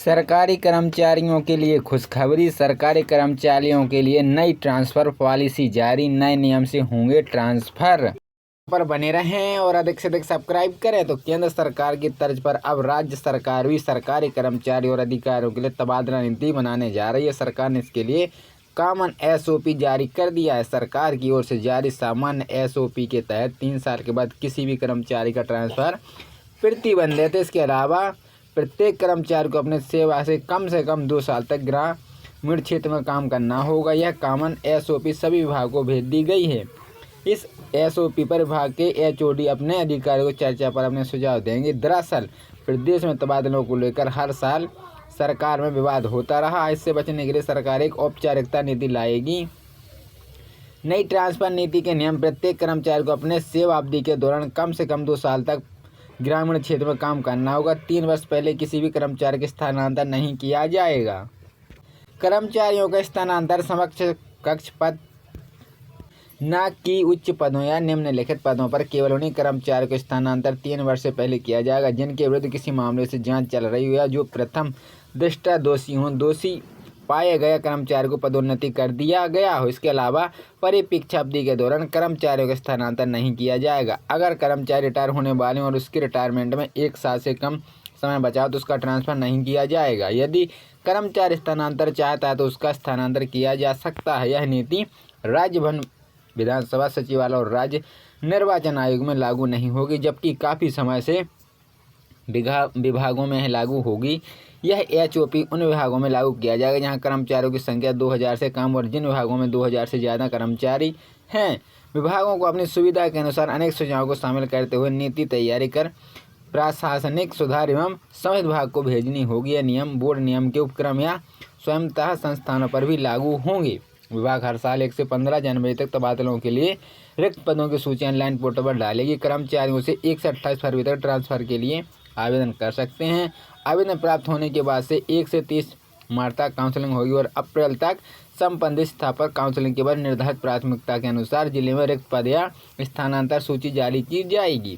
सरकारी कर्मचारियों के लिए खुशखबरी। सरकारी कर्मचारियों के लिए नई ट्रांसफ़र पॉलिसी जारी। नए नियम से होंगे ट्रांसफ़र। पर बने रहें और अधिक से अधिक सब्सक्राइब करें। तो केंद्र सरकार की तर्ज पर अब राज्य सरकार भी सरकारी कर्मचारी और अधिकारियों के लिए तबादला नीति बनाने जा रही है। सरकार ने इसके लिए कॉमन SOP जारी कर दिया है। सरकार की ओर से जारी सामान्य SOP के तहत 3 साल के बाद किसी भी कर्मचारी का ट्रांसफ़र प्रतिबंधित है। इसके अलावा प्रत्येक कर्मचारी को अपने सेवा से कम 2 साल तक ग्रामीण क्षेत्र में काम करना होगा। यह कॉमन SOP सभी विभागों को भेज दी गई है। इस SOP पर विभाग के HOD अपने अधिकारियों को चर्चा पर अपने सुझाव देंगे। दरअसल प्रदेश में तबादलों को लेकर हर साल सरकार में विवाद होता रहा। इससे बचने के लिए सरकार एक औपचारिकता नीति लाएगी। नई ट्रांसफ़र नीति के नियम: प्रत्येक कर्मचारी को अपने सेवा अवधि के दौरान कम से कम 2 साल तक ग्रामीण क्षेत्र में काम करना होगा। 3 वर्ष पहले किसी भी कर्मचारी का स्थानांतरण नहीं किया जाएगा। कर्मचारियों का स्थानांतरण समकक्ष कक्ष पद न कि उच्च पदों या निम्नलिखित पदों पर केवल उन्हीं कर्मचारियों का स्थानांतरण 3 वर्ष से पहले किया जाएगा जिनके विरुद्ध किसी मामले से जांच चल रही हो या जो प्रथम दृष्टया दोषी हों। दोषी पाए गए कर्मचारी को पदोन्नति कर दिया गया हो। इसके अलावा परिपीक्षा अवधि के दौरान कर्मचारियों का स्थानांतरण नहीं किया जाएगा। अगर कर्मचारी रिटायर होने वाले और उसके रिटायरमेंट में 1 साल से कम समय बचा तो उसका ट्रांसफ़र नहीं किया जाएगा। यदि कर्मचारी स्थानांतरण चाहता है तो उसका स्थानांतरण किया जा सकता है। यह नीति राज्य भवन, विधानसभा सचिवालय और राज्य निर्वाचन आयोग में लागू नहीं होगी, जबकि काफ़ी समय से विभागों में लागू होगी। यह HOP उन विभागों में लागू किया जाएगा जहां कर्मचारियों की संख्या 2000 से कम और जिन विभागों में 2000 से ज़्यादा कर्मचारी हैं। विभागों को अपनी सुविधा के अनुसार अनेक सुझावों को शामिल करते हुए नीति तैयारी कर प्रशासनिक सुधार एवं संविध विभाग को भेजनी होगी। यह नियम बोर्ड नियम के उपक्रम या स्वयंतः संस्थानों पर भी लागू होंगे। विभाग हर साल 1 से 15 जनवरी तक तबादलों के लिए रिक्त पदों की सूची ऑनलाइन पोर्टल पर डालेगी। कर्मचारियों से 1 से 28 फरवरी तक ट्रांसफ़र के लिए आवेदन कर सकते हैं। आवेदन प्राप्त होने के बाद से 1 से 30 मार्च तक काउंसलिंग होगी और अप्रैल तक संबंधित स्थान पर काउंसलिंग के बाद निर्धारित प्राथमिकता के अनुसार जिले में रिक्त पद या स्थानांतरण सूची जारी की जाएगी।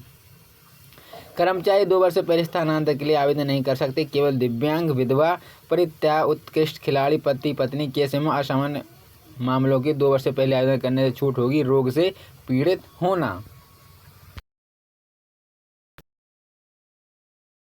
कर्मचारी 2 वर्ष से पहले स्थानांतरण के लिए आवेदन नहीं कर सकते। केवल दिव्यांग, विधवा, परित्याग, उत्कृष्ट खिलाड़ी, पति पत्नी केस एवं असामान्य मामलों के 2 वर्ष से पहले आवेदन करने से छूट होगी। रोग से पीड़ित होना